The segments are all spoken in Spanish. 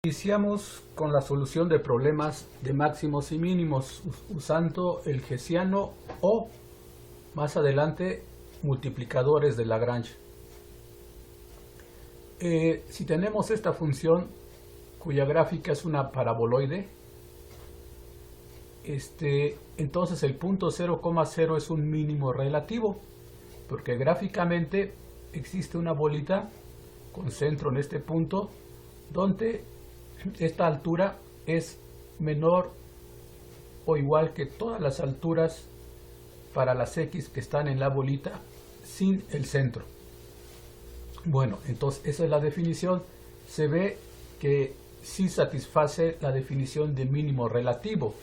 Iniciamos con la solución de problemas de máximos y mínimos usando el Hessiano o, más adelante, multiplicadores de Lagrange. Si tenemos esta función cuya gráfica es una paraboloide, entonces el punto 0,0 es un mínimo relativo, porque gráficamente existe una bolita con centro en este punto donde esta altura es menor o igual que todas las alturas para las x que están en la bolita sin el centro. Bueno, entonces esa es la definición. Se ve que sí satisface la definición de mínimo relativo,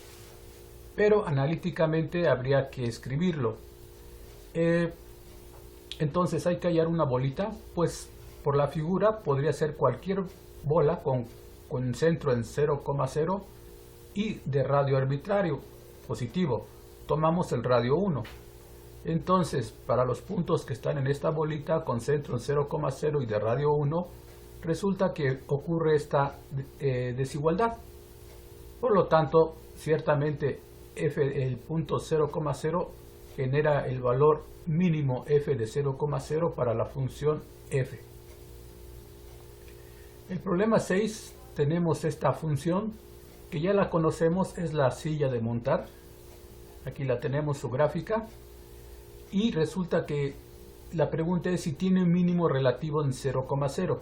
pero analíticamente habría que escribirlo. Entonces hay que hallar una bolita, pues por la figura podría ser cualquier bola con centro en 0,0 y de radio arbitrario positivo. Tomamos el radio 1. Entonces, para los puntos que están en esta bolita con centro en 0,0 y de radio 1, resulta que ocurre esta desigualdad. Por lo tanto, ciertamente el punto 0,0 genera el valor mínimo f de 0,0 para la función f. El problema 6, tenemos esta función que ya la conocemos, es la silla de montar. Aquí la tenemos, su gráfica, y resulta que la pregunta es si tiene un mínimo relativo en 0,0.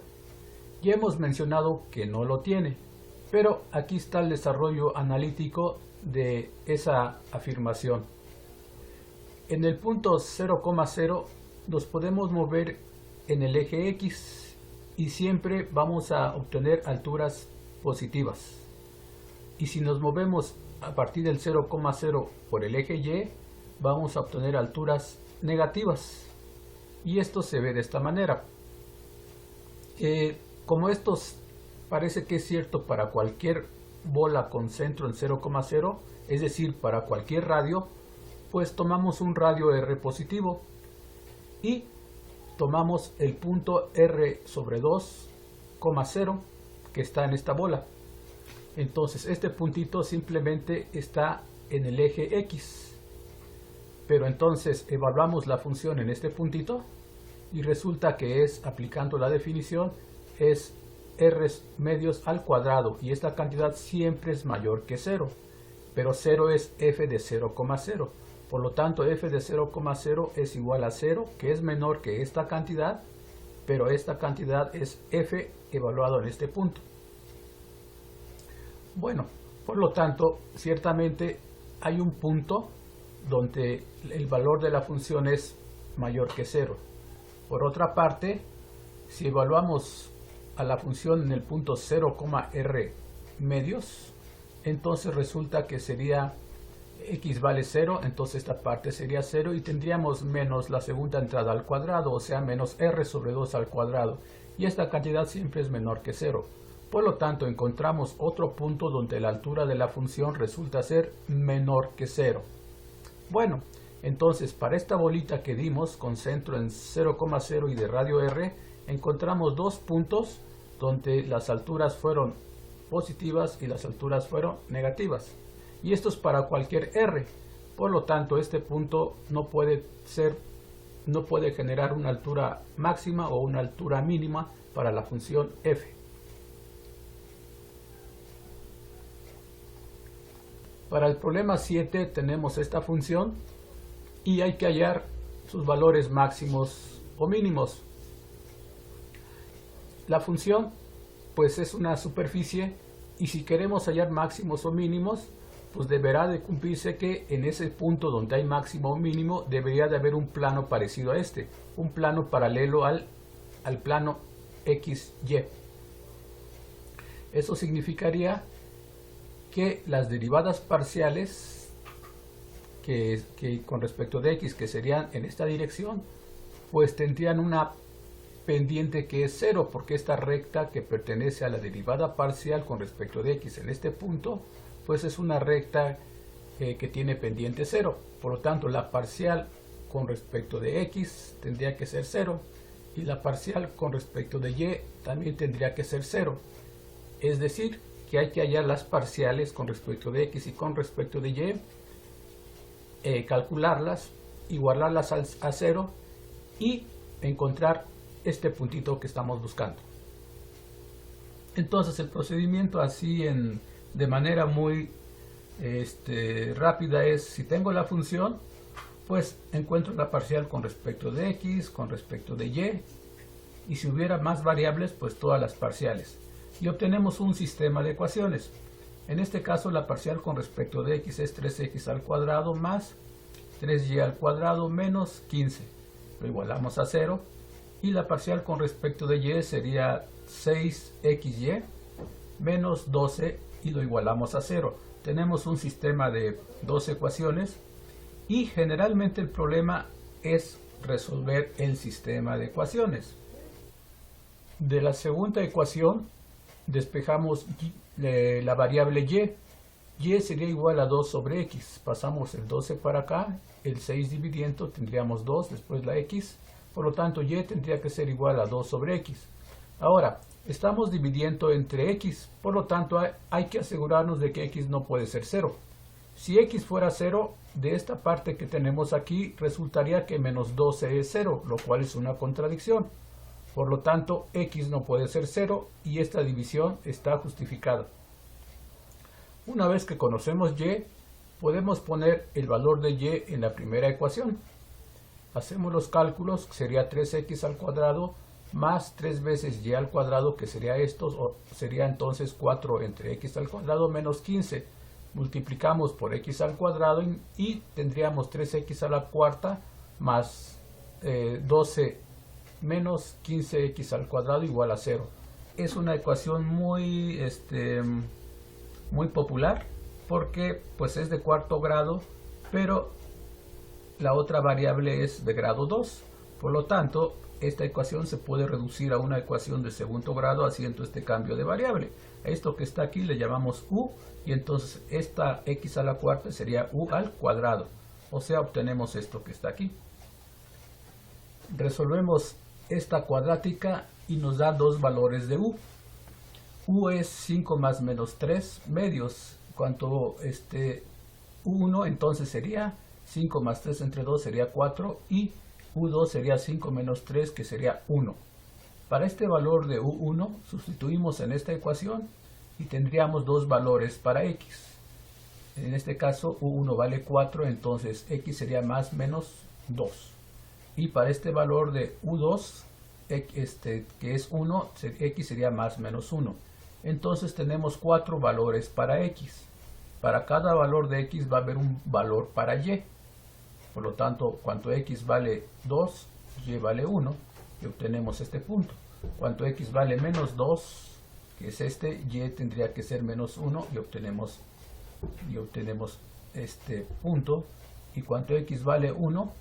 Ya hemos mencionado que no lo tiene, pero aquí está el desarrollo analítico de esa afirmación. En el punto 0,0 nos podemos mover en el eje X y siempre vamos a obtener alturas positivas. Y si nos movemos a partir del 0,0 por el eje Y, vamos a obtener alturas negativas. Y esto se ve de esta manera. Como esto parece que es cierto para cualquier bola con centro en 0,0, es decir, para cualquier radio, pues tomamos un radio R positivo y tomamos el punto R sobre 2,0 que está en esta bola. Entonces este puntito simplemente está en el eje X. Pero entonces evaluamos la función en este puntito y resulta que es, aplicando la definición, es R medios al cuadrado, y esta cantidad siempre es mayor que 0. Pero 0 es f de 0,0. Por lo tanto, f de 0,0 es igual a 0, que es menor que esta cantidad, pero esta cantidad es f evaluado en este punto. Bueno, por lo tanto, ciertamente hay un punto donde el valor de la función es mayor que 0. Por otra parte, si evaluamos a la función en el punto 0,r medios, entonces resulta que sería x vale 0, entonces esta parte sería 0 y tendríamos menos la segunda entrada al cuadrado, o sea, menos r sobre 2 al cuadrado, y esta cantidad siempre es menor que 0. Por lo tanto, encontramos otro punto donde la altura de la función resulta ser menor que 0. Bueno, entonces para esta bolita que dimos con centro en 0,0 y de radio r, encontramos dos puntos donde las alturas fueron positivas y las alturas fueron negativas. Y esto es para cualquier r. Por lo tanto, este punto no puede generar una altura máxima o una altura mínima para la función f. Para el problema 7 tenemos esta función y hay que hallar sus valores máximos o mínimos. La función pues es una superficie, y si queremos hallar máximos o mínimos, pues deberá de cumplirse que en ese punto donde hay máximo o mínimo debería de haber un plano parecido a este, un plano paralelo al plano XY. Eso significaría que las derivadas parciales que con respecto de x, que serían en esta dirección, pues tendrían una pendiente que es 0, porque esta recta que pertenece a la derivada parcial con respecto de x en este punto, pues es una recta que tiene pendiente 0. Por lo tanto, la parcial con respecto de x tendría que ser 0 y la parcial con respecto de y también tendría que ser 0. Es decir, que hay que hallar las parciales con respecto de x y con respecto de y, calcularlas, igualarlas a 0 y encontrar este puntito que estamos buscando. Entonces el procedimiento así de manera muy rápida es, si tengo la función, pues encuentro la parcial con respecto de x, con respecto de y si hubiera más variables, pues todas las parciales. Y obtenemos un sistema de ecuaciones. En este caso la parcial con respecto de x es 3x al cuadrado más 3y al cuadrado menos 15. Lo igualamos a 0. Y la parcial con respecto de y sería 6xy menos 12 y lo igualamos a 0. Tenemos un sistema de dos ecuaciones y generalmente el problema es resolver el sistema de ecuaciones. De la segunda ecuación despejamos la variable y sería igual a 2 sobre x. Pasamos el 12 para acá, el 6 dividiendo tendríamos 2, después la x. Por lo tanto, y tendría que ser igual a 2 sobre x. Ahora, estamos dividiendo entre x, por lo tanto hay que asegurarnos de que x no puede ser 0. Si x fuera 0, de esta parte que tenemos aquí, resultaría que menos 12 es 0, lo cual es una contradicción. Por lo tanto, x no puede ser 0 y esta división está justificada. Una vez que conocemos y, podemos poner el valor de y en la primera ecuación. Hacemos los cálculos, sería 3x al cuadrado más 3 veces y al cuadrado, que sería esto, o sería entonces 4 entre x al cuadrado menos 15. Multiplicamos por x al cuadrado y tendríamos 3x a la cuarta más 12 menos 15x al cuadrado igual a 0. Es una ecuación muy popular porque pues es de cuarto grado, pero la otra variable es de grado 2. Por lo tanto, esta ecuación se puede reducir a una ecuación de segundo grado haciendo este cambio de variable. A esto que está aquí le llamamos u, y entonces esta x a la cuarta sería u al cuadrado. O sea, obtenemos esto que está aquí. Resolvemos esta cuadrática y nos da dos valores de u. U es 5 más menos 3 medios. Cuanto u1 entonces sería 5 más 3 entre 2 sería 4 y u2 sería 5 menos 3 que sería 1. Para este valor de u1 sustituimos en esta ecuación y tendríamos dos valores para x. En este caso u1 vale 4, entonces x sería más menos 2. Y para este valor de u2, que es 1, x sería más menos 1. Entonces tenemos 4 valores para x. Para cada valor de x va a haber un valor para y. Por lo tanto, cuanto x vale 2, y vale 1, y obtenemos este punto. Cuanto x vale menos 2, que es y tendría que ser menos 1, y obtenemos este punto. Y cuanto x vale 1,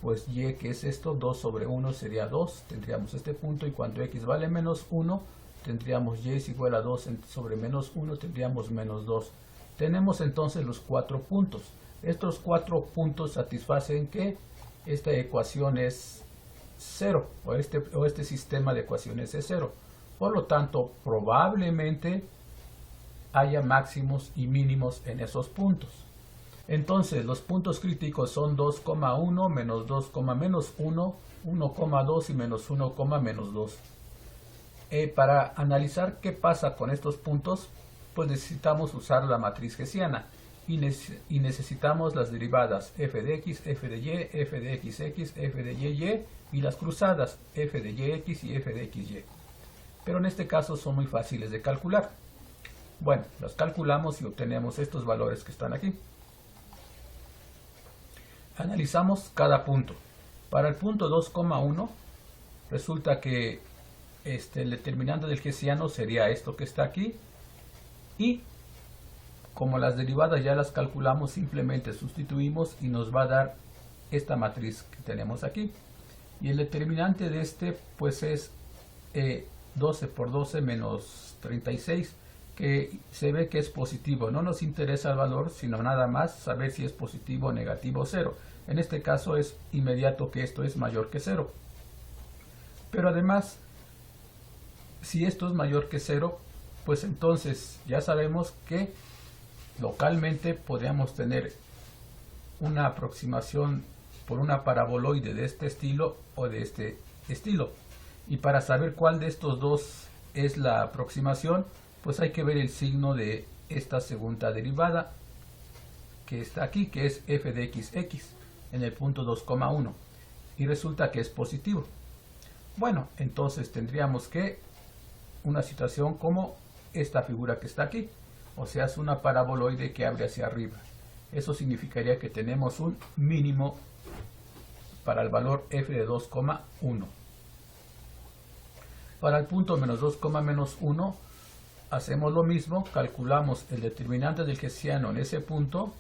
pues y, que es esto, 2 sobre 1 sería 2, tendríamos este punto. Y cuanto x vale menos 1, tendríamos y es igual a 2 sobre menos 1, tendríamos menos 2. Tenemos entonces los 4 puntos. Estos 4 puntos satisfacen que esta ecuación es 0, o este sistema de ecuaciones es 0. Por lo tanto, probablemente haya máximos y mínimos en esos puntos. Entonces, los puntos críticos son 2,1, menos 2, menos 1, 1,2 y menos 1, menos 2. Para analizar qué pasa con estos puntos, pues necesitamos usar la matriz hessiana. Y necesitamos las derivadas f de x, f de y, f de xx, f de y, y las cruzadas f de yx y f de xy. Pero en este caso son muy fáciles de calcular. Bueno, las calculamos y obtenemos estos valores que están aquí. Analizamos cada punto. Para el punto 2,1 resulta que el determinante del hessiano sería esto que está aquí, y como las derivadas ya las calculamos, simplemente sustituimos y nos va a dar esta matriz que tenemos aquí. Y el determinante de pues es 12 por 12 menos 36, que se ve que es positivo. No nos interesa el valor, sino nada más saber si es positivo o negativo 0. En este caso es inmediato que esto es mayor que 0. Pero además, si esto es mayor que 0, pues entonces ya sabemos que localmente podríamos tener una aproximación por una paraboloide de este estilo o de este estilo. Y para saber cuál de estos dos es la aproximación, pues hay que ver el signo de esta segunda derivada que está aquí, que es f de xx en el punto 2,1, y resulta que es positivo. Bueno, entonces tendríamos que una situación como esta figura que está aquí, o sea, es una paraboloide que abre hacia arriba. Eso significaría que tenemos un mínimo para el valor f de 2,1. Para el punto menos 2,-1 hacemos lo mismo, calculamos el determinante del hessiano en ese punto.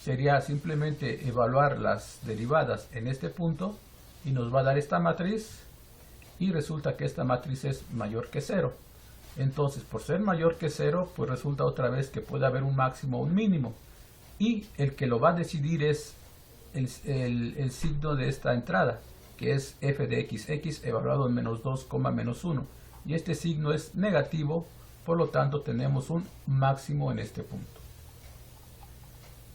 Sería simplemente evaluar las derivadas en este punto y nos va a dar esta matriz, y resulta que esta matriz es mayor que 0. Entonces, por ser mayor que 0, pues resulta otra vez que puede haber un máximo o un mínimo, y el que lo va a decidir es el signo de esta entrada, que es f de xx evaluado en menos 2,-1, y este signo es negativo, por lo tanto tenemos un máximo en este punto.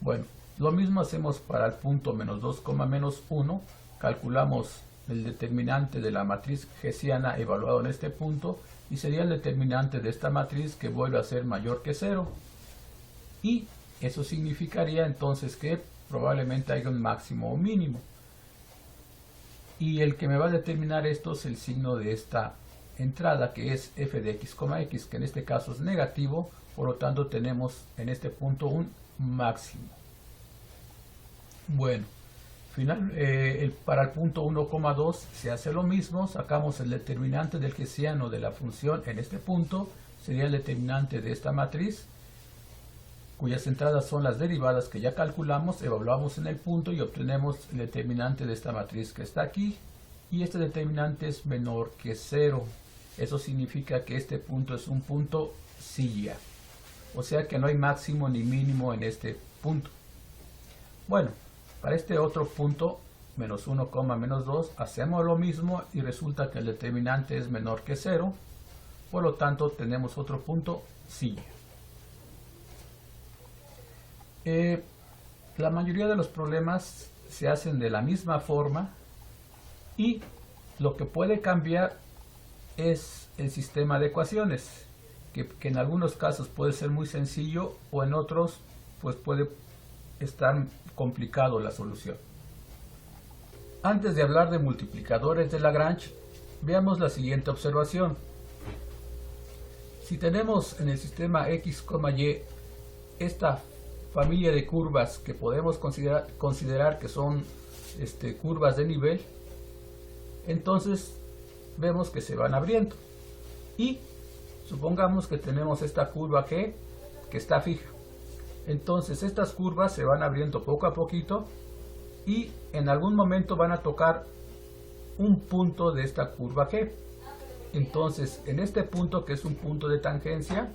Bueno, lo mismo hacemos para el punto menos 2,-1, calculamos el determinante de la matriz hessiana evaluado en este punto, y sería el determinante de esta matriz que vuelve a ser mayor que 0, y eso significaría entonces que probablemente haya un máximo o mínimo, y el que me va a determinar esto es el signo de esta entrada, que es f de x, que en este caso es negativo, por lo tanto tenemos en este punto un máximo. Bueno, para el punto 1,2 se hace lo mismo, sacamos el determinante del hessiano de la función en este punto, sería el determinante de esta matriz, cuyas entradas son las derivadas que ya calculamos, evaluamos en el punto y obtenemos el determinante de esta matriz que está aquí, y este determinante es menor que 0. Eso significa que este punto es un punto silla, o sea que no hay máximo ni mínimo en este punto. Bueno, para este otro punto, menos 1,-2, hacemos lo mismo y resulta que el determinante es menor que 0, por lo tanto tenemos otro punto silla. La mayoría de los problemas se hacen de la misma forma, y lo que puede cambiar es el sistema de ecuaciones, que en algunos casos puede ser muy sencillo, o en otros pues puede estar complicado la solución. Antes de hablar de multiplicadores de Lagrange, veamos la siguiente observación. Si tenemos en el sistema x, y esta familia de curvas que podemos considerar que son curvas de nivel, entonces vemos que se van abriendo, y supongamos que tenemos esta curva G que está fija. Entonces estas curvas se van abriendo poco a poquito, y en algún momento van a tocar un punto de esta curva G. Entonces en este punto, que es un punto de tangencia,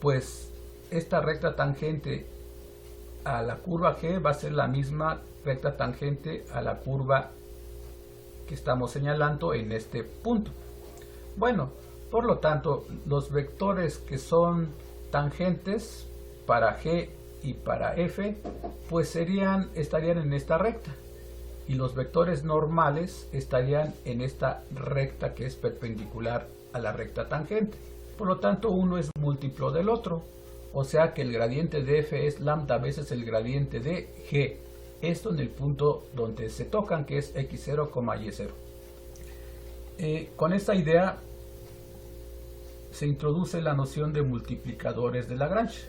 pues esta recta tangente a la curva G va a ser la misma recta tangente a la curva que estamos señalando en este punto. Bueno, por lo tanto, los vectores que son tangentes para G y para F, pues estarían en esta recta, y los vectores normales estarían en esta recta que es perpendicular a la recta tangente. Por lo tanto, uno es múltiplo del otro, o sea que el gradiente de F es lambda veces el gradiente de G. Esto en el punto donde se tocan, que es x0, y0. Con esta idea se introduce la noción de multiplicadores de Lagrange.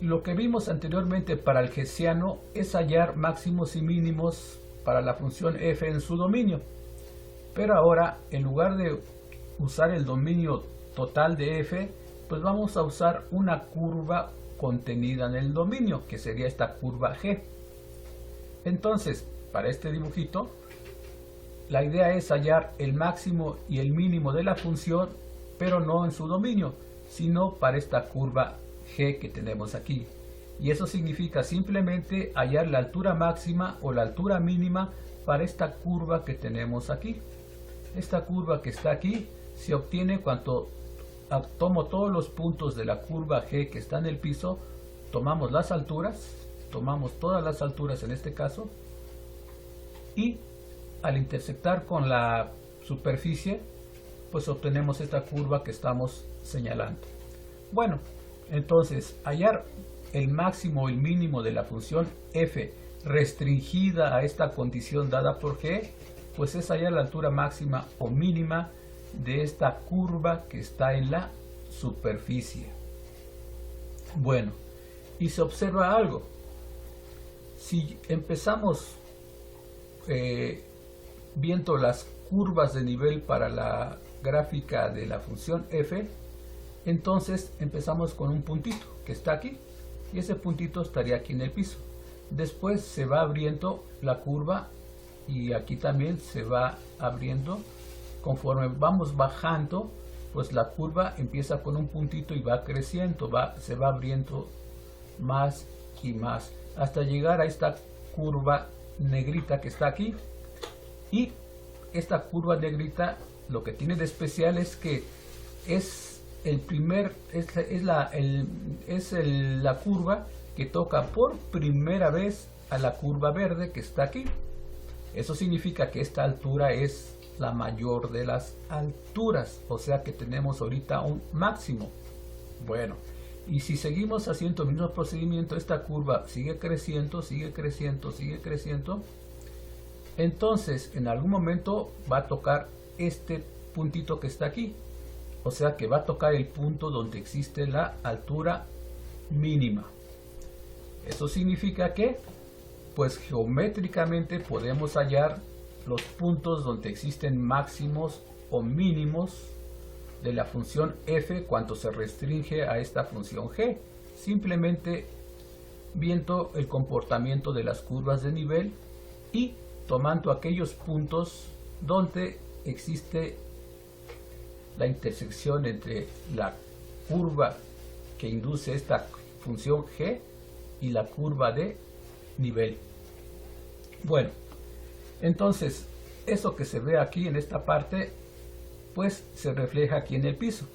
Lo que vimos anteriormente para el hessiano es hallar máximos y mínimos para la función f en su dominio, pero ahora, en lugar de usar el dominio total de f, pues vamos a usar una curva contenida en el dominio, que sería esta curva G. Entonces, para este dibujito, la idea es hallar el máximo y el mínimo de la función, pero no en su dominio, sino para esta curva G que tenemos aquí. Y eso significa simplemente hallar la altura máxima o la altura mínima para esta curva que tenemos aquí. Esta curva que está aquí se obtiene cuando tomo todos los puntos de la curva G que está en el piso, tomamos las alturas, tomamos todas las alturas en este caso, y al intersectar con la superficie, pues obtenemos esta curva que estamos señalando. Bueno, entonces hallar el máximo o el mínimo de la función f restringida a esta condición dada por G, pues es hallar la altura máxima o mínima de esta curva que está en la superficie. Bueno, y se observa algo. Si empezamos viendo las curvas de nivel para la gráfica de la función f, entonces empezamos con un puntito que está aquí, y ese puntito estaría aquí en el piso. Después se va abriendo la curva, y aquí también se va abriendo. Conforme vamos bajando, pues la curva empieza con un puntito y va creciendo, se va abriendo más y más, hasta llegar a esta curva negrita que está aquí. Y esta curva negrita, lo que tiene de especial es que es la curva que toca por primera vez a la curva verde que está aquí. Eso significa que esta altura es la mayor de las alturas, o sea que tenemos ahorita un máximo. Bueno, y si seguimos haciendo el mismo procedimiento, esta curva sigue creciendo, sigue creciendo, sigue creciendo. Entonces en algún momento va a tocar este puntito que está aquí, o sea que va a tocar el punto donde existe la altura mínima. Eso significa que pues geométricamente podemos hallar los puntos donde existen máximos o mínimos de la función f cuando se restringe a esta función g, simplemente viendo el comportamiento de las curvas de nivel y tomando aquellos puntos donde existe la intersección entre la curva que induce esta función g y la curva de nivel. Bueno, entonces eso que se ve aquí en esta parte pues se refleja aquí en el piso.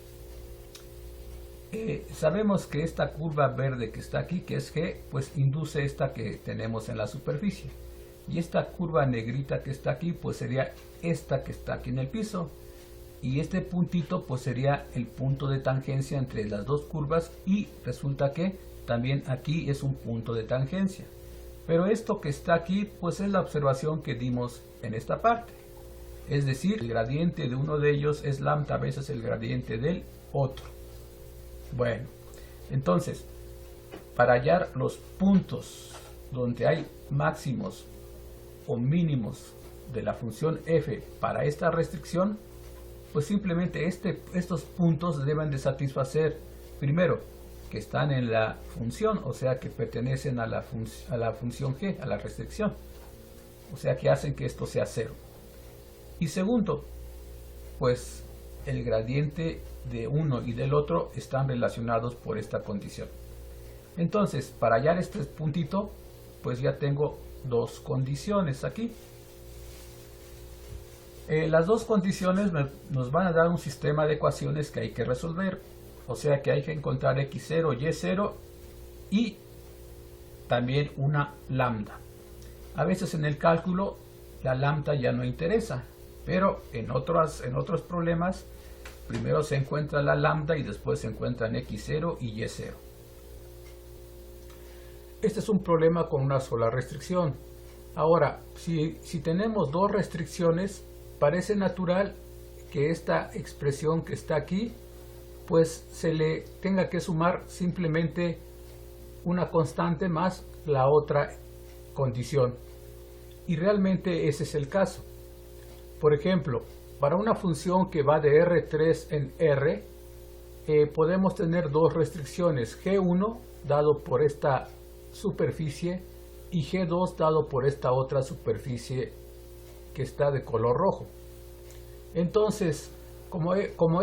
Sabemos que esta curva verde que está aquí, que es G, pues induce esta que tenemos en la superficie, y esta curva negrita que está aquí pues sería esta que está aquí en el piso, y este puntito pues sería el punto de tangencia entre las dos curvas, y resulta que también aquí es un punto de tangencia. Pero esto que está aquí pues es la observación que dimos en esta parte, es decir, el gradiente de uno de ellos es lambda veces el gradiente del otro. Bueno, entonces para hallar los puntos donde hay máximos o mínimos de la función f para esta restricción, pues simplemente estos puntos deben de satisfacer primero que están en la función, o sea que pertenecen a la función g, a la restricción, o sea que hacen que esto sea cero. Y segundo, pues el gradiente de uno y del otro están relacionados por esta condición. Entonces para hallar este puntito pues ya tengo dos condiciones aquí. Las dos condiciones nos van a dar un sistema de ecuaciones que hay que resolver, o sea que hay que encontrar x0, y0 y también una lambda. A veces en el cálculo la lambda ya no interesa, pero en otros problemas primero se encuentra la lambda y después se encuentran x0 y y0. Este es un problema con una sola restricción. Ahora, si tenemos dos restricciones, parece natural que esta expresión que está aquí pues se le tenga que sumar simplemente una constante más la otra condición, y realmente ese es el caso. Por ejemplo, para una función que va de R3 en R, podemos tener dos restricciones, G1 dado por esta superficie y G2 dado por esta otra superficie que está de color rojo. Entonces, como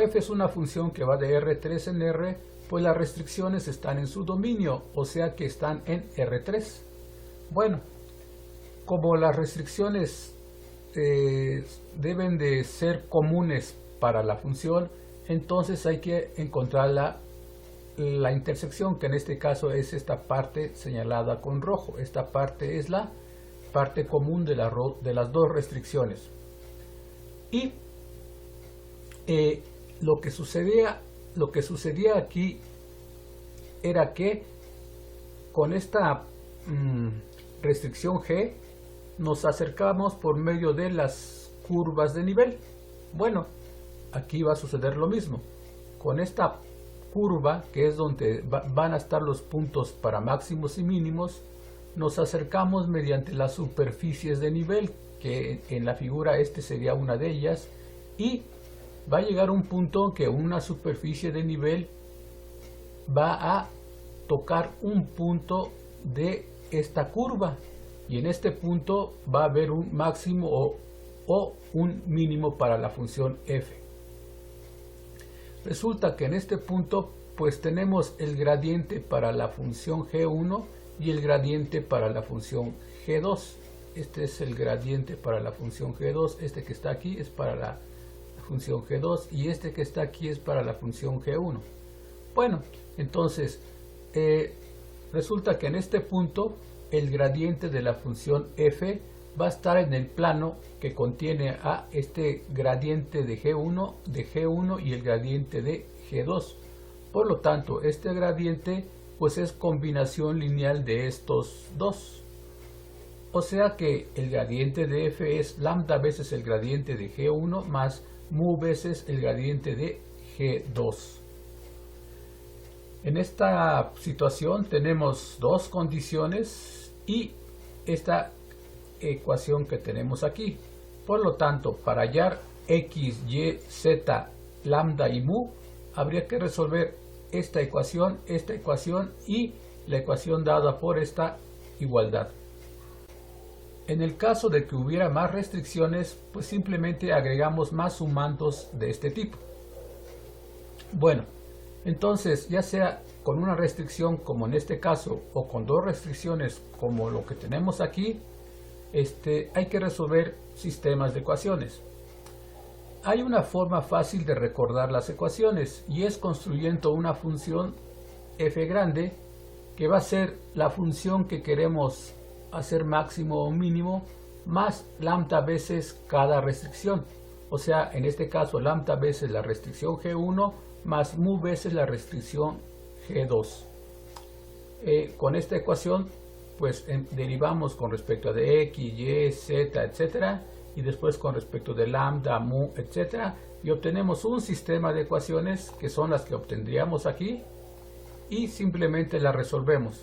f es una función que va de R3 en R, pues las restricciones están en su dominio, o sea que están en R3. Bueno, como las restricciones deben de ser comunes para la función, entonces hay que encontrar la intersección, que en este caso es esta parte señalada con rojo. Esta parte es la parte común de las dos restricciones. Y lo que sucedía aquí era que con esta restricción G nos acercamos por medio de las curvas de nivel. Bueno, aquí va a suceder lo mismo. Con esta curva, que es donde van a estar los puntos para máximos y mínimos, nos acercamos mediante las superficies de nivel, que en la figura este sería una de ellas, y va a llegar un punto que una superficie de nivel va a tocar un punto de esta curva, y en este punto va a haber un máximo o un mínimo para la función f. Resulta que en este punto pues tenemos el gradiente para la función g1 y el gradiente para la función g2. Este es el gradiente para la función g2, este que está aquí es para la función g2 y este que está aquí es para la función g1. Bueno, entonces resulta que en este punto el gradiente de la función f va a estar en el plano que contiene a este gradiente de G1 y el gradiente de G2. Por lo tanto, este gradiente pues es combinación lineal de estos dos. O sea que el gradiente de f es lambda veces el gradiente de G1 más mu veces el gradiente de G2. En esta situación tenemos dos condiciones y esta ecuación que tenemos aquí. Por lo tanto, para hallar x, y, z, lambda y mu, habría que resolver esta ecuación y la ecuación dada por esta igualdad. En el caso de que hubiera más restricciones, pues simplemente agregamos más sumandos de este tipo. Bueno, entonces ya sea con una restricción como en este caso o con dos restricciones como lo que tenemos aquí, hay que resolver sistemas de ecuaciones. Hay una forma fácil de recordar las ecuaciones y es construyendo una función f grande que va a ser la función que queremos hacer máximo o mínimo más lambda veces cada restricción. O sea, en este caso lambda veces la restricción G1 más mu veces la restricción G2. Con esta ecuación pues derivamos con respecto a de x, y, z, etcétera, y después con respecto de lambda, mu, etcétera, y obtenemos un sistema de ecuaciones que son las que obtendríamos aquí y simplemente las resolvemos.